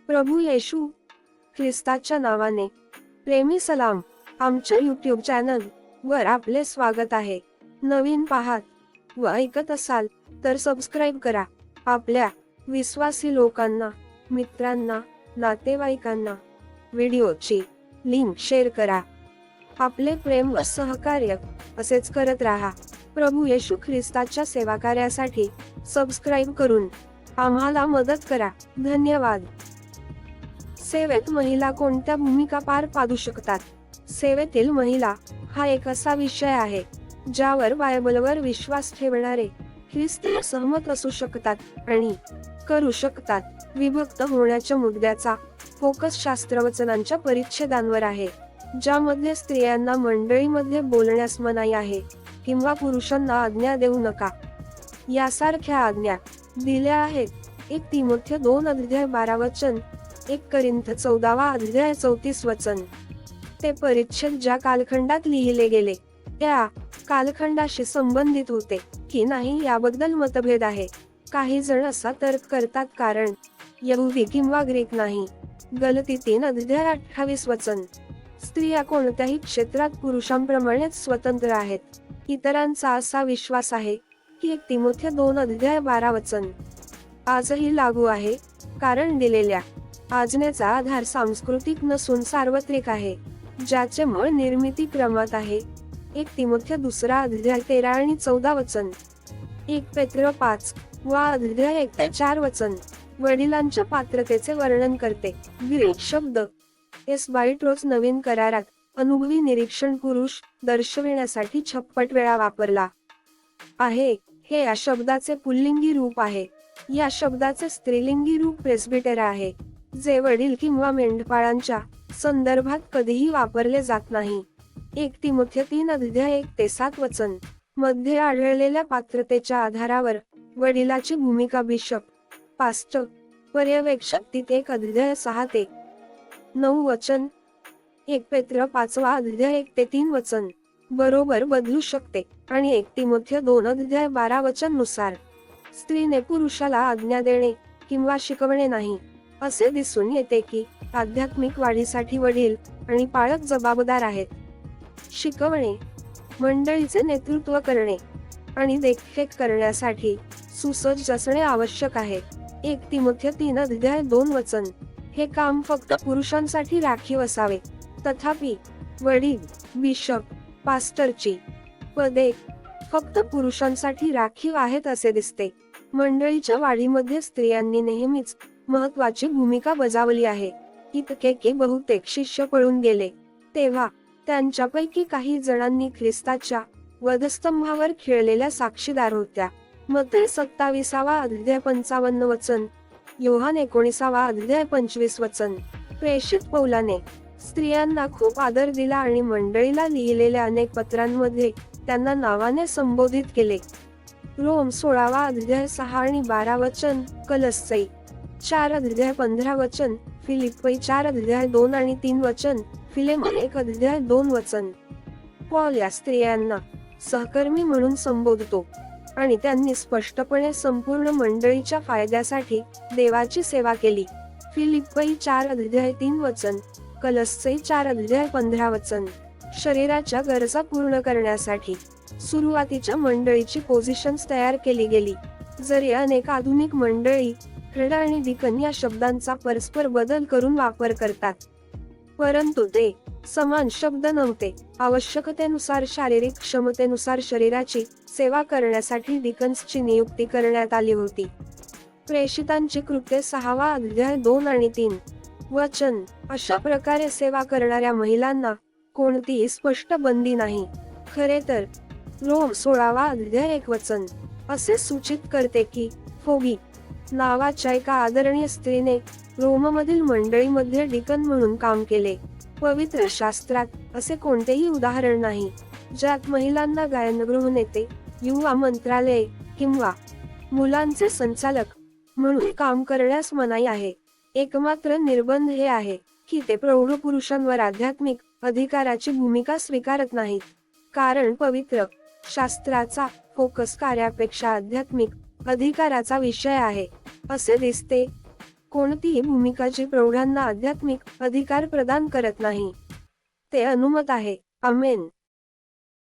प्रभू येशू ख्रिस्ताच्या नावाने प्रेमी सलाम. आमच्या यूट्यूब चॅनल वर आपले स्वागत आहे. नवीन पाहात व ऐकत असाल तर सबस्क्राईब करा. आपल्या विश्वासी लोकांना, मित्रांना, नातेवाईकांना व्हिडिओची लिंक शेअर करा. आपले प्रेम व सहकार्य असेच करत राहा. प्रभू येशू ख्रिस्ताच्या सेवाकार्यासाठी सबस्क्राईब करून आम्हाला मदत करा. धन्यवाद. सेवेत महिला कोणत्या भूमिका पार पाडू शकतात? सेवेतील महिला हा एक असा विषय आहे ज्यावर बायबलवर विश्वास ठेवणारे ख्रिस्ती सहमत असू शकतात आणि करू शकतात. विभक्त होण्याच्या मुद्द्याचा फोकस शास्त्रवचनांच्या परिच्छेदांवर आहे, ज्यामध्ये स्त्रियांना मंडळीमध्ये बोलण्यास मनाई आहे किंवा पुरुषांना आज्ञा देऊ नका यासारख्या आज्ञा दिल्या आहेत. 1 तीमोथेय 2:12 1 करिंथ 14:34 ते परिच्छेद ज्या कालखंडात लिहिले गेले त्या कालखंडाशी संबंधित होते की नाही याबद्दल मतभेद आहे. काही जण असा तर्क करतात कारण यहुदी किंवा ग्रीक नाही. गलती 3:28 स्त्रिया कोणत्याही क्षेत्रात पुरुषांप्रमाणेच स्वतंत्र आहेत. इतरांचा असा विश्वास आहे की 1 तीमोथेय 2:12 आजही लागू आहे, कारण दिलेल्या आज्ञेचा आधार सांस्कृतिक नसून सार्वत्रिक आहे, ज्याचे मूळ निर्मिती क्रमात आहे. 1 तीमोथेय 2:13 आणि 14 1 पेत्र 5:1-4 वडिलांच्या पात्रतेचे वर्णन करते. ग्रीक शब्द एस्बाइट्रोस नवीन करारात अनुभवी निरीक्षण पुरुष दर्शविण्यासाठी 56 वेळा वापरला आहे. हे या शब्दाचे पुल्लिंगी रूप आहे. या शब्दाचे स्त्रीलिंगी रूप प्रेस्बिटेरा आहे, जे वडील किंवा मेंढपाळांच्या संदर्भात कधीही वापरले जात नाही. 1 तीमोथेय 3:1-7 मध्ये आढळलेल्या पात्रतेच्या आधारावर वडिलाची भूमिका बिशप, पास्टर, पर्यवेक्षक 1:6-9 1 पेत्र 5:1-3 बरोबर बदलू शकते आणि 1 तीमोथेय 2:12 नुसार स्त्रीने पुरुषाला आज्ञा देणे किंवा शिकवणे नाही. असे दिसून येते की आध्यात्मिक वाढीसाठी वडील आणि पालक जबाबदार आहेत. शिकवणे, मंडळीचे नेतृत्व करणे आणि देखरेख करण्यासाठी सुसज्ज असणे आवश्यक आहे. 1 तीमोथेय 3:2 हे काम फक्त पुरुषांसाठी राखीव असावे. तथापि वडील, बिशप, पास्टरची पदे फक्त पुरुषांसाठी राखीव आहेत असे दिसते. मंडळीच्या वाढीमध्ये स्त्रियांनी नेहमीच महत्वाची भूमिका बजावली आहे. इतके की बहुतेक शिष्य पळून गेले तेव्हा त्यांच्यापैकी काही जणांनी ख्रिस्ताच्या वधस्तंभावर खिळलेल्या साक्षीदार होत्या. मत्ते 27:55 योहान 19:25 प्रेषित पौलाने स्त्रियांना खूप आदर दिला आणि मंडळीला लिहिलेल्या अनेक पत्रांमध्ये त्यांना नावाने संबोधित केले. रोम 16:6 आणि 12 कलस्सई 4:15 फिलिप्पी 4:2 आणि 3 फिलेमन 1:2 पॉल या स्त्रियांना सहकर्मी म्हणून संबोधतो आणि त्यांनी स्पष्टपणे संपूर्ण मंडळीच्या फायद्यासाठी देवाची सेवा केली. फिलिप्पी 4:3 कलस्सई 4:15 शरीराच्या गरजा पूर्ण करण्यासाठी सुरुवातीच्या मंडळीची पोझिशन्स तयार केली गेली. जरी अनेक आधुनिक मंडळी हेड आणि डिकन या शब्दांचा परस्पर बदल करून वापर करतात, परंतु ते समान शब्द नव्हते. आवश्यकतेनुसार शारीरिक क्षमतेनुसार शरीराची सेवा करण्यासाठी डिकन्सची नियुक्ती करण्यात आली होती. प्रेषितांची कृत्ये 6:2 आणि 3 अशा प्रकारे सेवा करणाऱ्या महिलांना कोणतीही स्पष्ट बंदी नाही. खरे तर रोम 16:1 असे सूचित करते की फोबी नावाच्या एका आदरणीय स्त्रीने रोममधील मंडळीमध्ये डिकन म्हणून काम केले. पवित्र शास्त्रात असे कोणतेही उदाहरण नाही ज्यात महिलांना गायनगृह नेते, युवा मंत्रालय किंवा मुलांचे संचालक म्हणून काम करण्यास मनाई आहे. एकमात्र निर्बंध हे आहे की ते प्रौढ पुरुषांवर आध्यात्मिक अधिकाराची भूमिका स्वीकारत नाहीत, कारण पवित्र शास्त्राचा फोकस कार्यापेक्षा आध्यात्मिक अधिकाराचा विषय आहे. असे दिसते कोणतीही भूमिका जी प्रौढांना आध्यात्मिक अधिकार प्रदान करत नाही. ते अनुमत आहे. आमेन.